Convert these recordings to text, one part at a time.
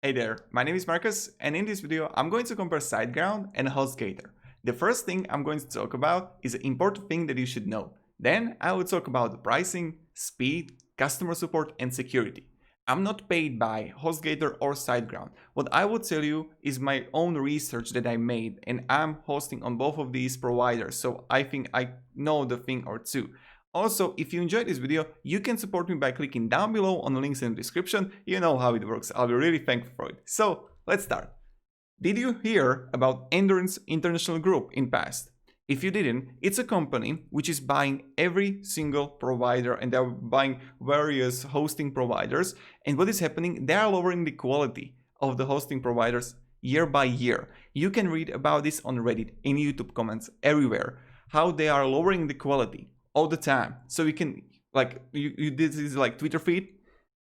Hey there, my name is Marcus, and in this video I'm going to compare Siteground and Hostgator. The first thing I'm going to talk about is an important thing that you should know. Then I will talk about the pricing, speed, customer support, and security. I'm not paid by Hostgator or Siteground. What I will tell you is my own research that I made, and I'm hosting on both of these providers, so I think I know the thing or two. Also, if you enjoyed this video, you can support me by clicking down below on the links in the description. You know how it works. I'll be really thankful for it. So, let's start. Did you hear about Endurance International Group in past? If you didn't, it's a company which is buying every single provider, and they're buying various hosting providers. And what is happening? They are lowering the quality of the hosting providers year by year. You can read about this on Reddit, in YouTube comments, everywhere, how they are lowering the quality all the time. So you can, like, this is like Twitter feed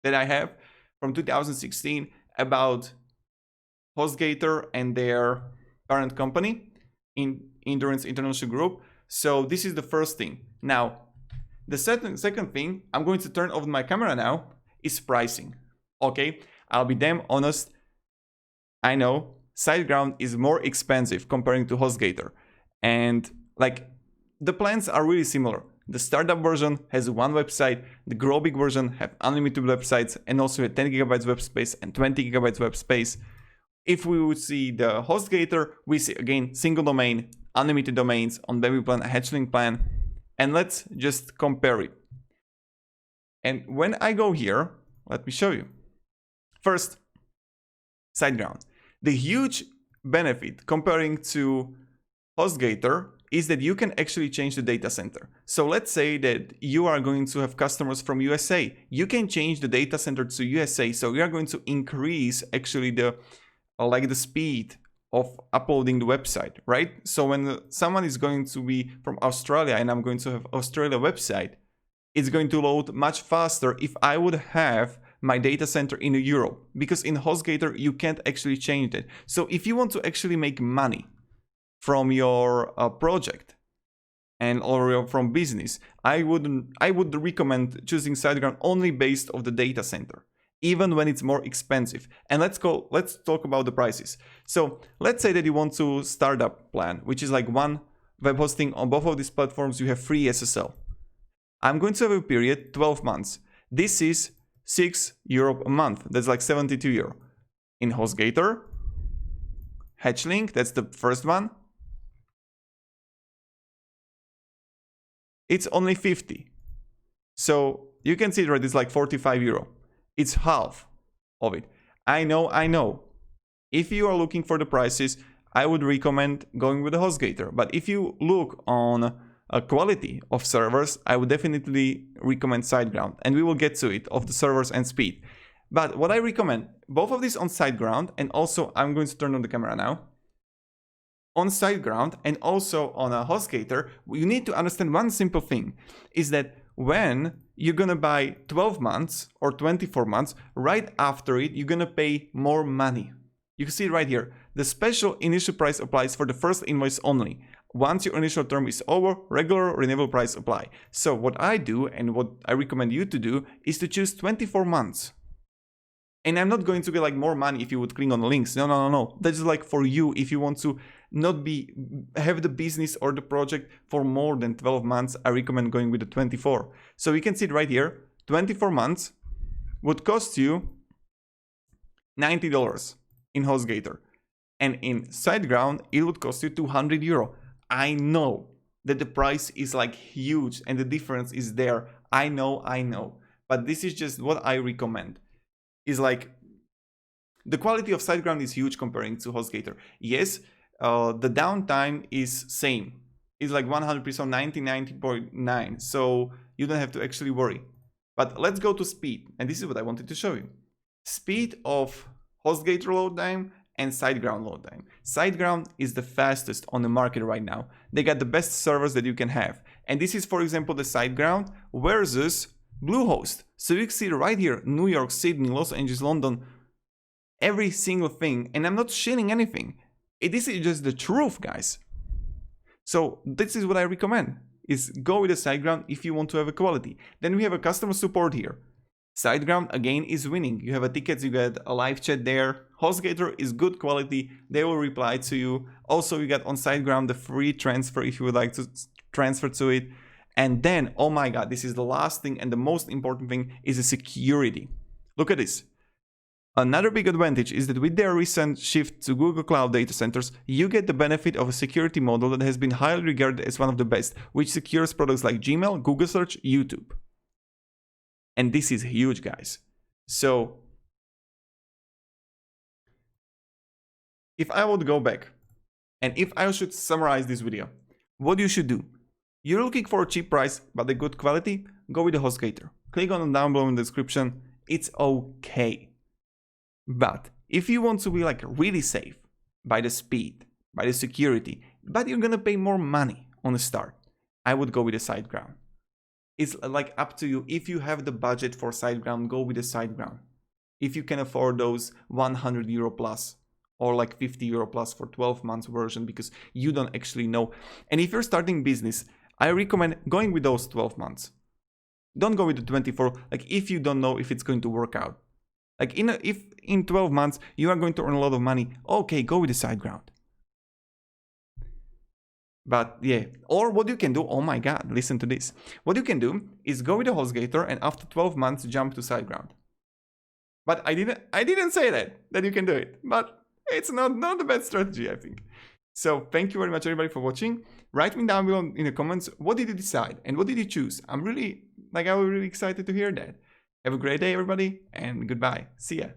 that I have from 2016 about Hostgator and their parent company in Endurance International Group. So this is the first thing. Now, the second thing, I'm going to turn off my camera now, is pricing. Okay, I'll be damn honest. I know Siteground is more expensive comparing to Hostgator, and like the plans are really similar. The startup version has one website, the grow big version have unlimited websites and also a 10 gigabytes web space and 20 gigabytes web space. If we would see the Hostgator, we see again single domain, unlimited domains on baby plan, hatchling plan, and let's just compare it. And when I go here, let me show you. First, Siteground. The huge benefit comparing to Hostgator is that you can actually change the data center. So let's say that you are going to have customers from USA. You can change the data center to USA. So we are going to increase actually the speed of uploading the website, right? So when someone is going to be from Australia and I'm going to have Australia website, it's going to load much faster if I would have my data center in Europe, because in Hostgator you can't actually change it. So if you want to actually make money from your project or from business, I would recommend choosing Siteground only based on the data center, even when it's more expensive. And let's talk about the prices. So let's say that you want to startup plan, which is like one web hosting on both of these platforms. You have free SSL. I'm going to have a period 12 months. This is €6 a month. That's like 72 euro. In Hostgator, Hatchlink, that's the first one. It's only 50. So you can see that it's like 45 euro. It's half of it. I know. If you are looking for the prices, I would recommend going with the Hostgator. But if you look on a quality of servers, I would definitely recommend Siteground. And we will get to it, of the servers and speed. But what I recommend, both of these on Siteground, and also I'm going to turn on the camera now. On Siteground and also on a Hostgator, you need to understand one simple thing, is that when you're gonna buy 12 months or 24 months, right after it, you're gonna pay more money. You can see it right here. The special initial price applies for the first invoice only. Once your initial term is over, regular renewable price apply. So what I do and what I recommend you to do is to choose 24 months. And I'm not going to get like more money if you would click on the links. No. That's like for you if you want to not have the business or the project for more than 12 months. I recommend going with the 24. So you can see it right here. 24 months would cost you $90 in Hostgator. And in Siteground, it would cost you 200 euro. I know that the price is like huge and the difference is there. I know. But this is just what I recommend. Is like the quality of Siteground is huge comparing to Hostgator. Yes, the downtime is same. It's like 100%, 90.9. So you don't have to actually worry. But let's go to speed. And this is what I wanted to show you. Speed of Hostgator load time and Siteground load time. Siteground is the fastest on the market right now. They got the best servers that you can have. And this is, for example, the Siteground versus Bluehost. So you can see right here, New York, Sydney, Los Angeles, London, every single thing. And I'm not shilling anything. This is just the truth, guys. So this is what I recommend, is go with the Siteground if you want to have a quality. Then we have a customer support here. Siteground again is winning. You have a ticket, you get a live chat there. Hostgator is good quality. They will reply to you. Also, you get on Siteground the free transfer if you would like to transfer to it. And then, oh my God, this is the last thing and the most important thing is the security. Look at this. Another big advantage is that with their recent shift to Google Cloud data centers, you get the benefit of a security model that has been highly regarded as one of the best, which secures products like Gmail, Google Search, YouTube. And this is huge, guys. So if I would go back and if I should summarize this video, what you should do, you're looking for a cheap price but a good quality, go with the Hostgator. Click on the down below in the description. It's okay. But if you want to be like really safe by the speed, by the security, but you're gonna pay more money on the start, I would go with the Siteground. It's like up to you. If you have the budget for Siteground, go with the Siteground. If you can afford those 100 euro plus or like 50 euro plus for 12 months version, because you don't actually know. And if you're starting business, I recommend going with those 12 months. Don't go with the 24, like if you don't know if it's going to work out. Like if in 12 months you are going to earn a lot of money, okay, go with the Siteground. But yeah, or what you can do, oh my God, listen to this. What you can do is go with the Hostgator and after 12 months jump to Siteground. But I didn't say that you can do it, but it's not the best strategy, I think. So thank you very much everybody for watching. Write me down below in the comments, what did you decide and what did you choose? I was really excited to hear that. Have a great day everybody and goodbye. See ya.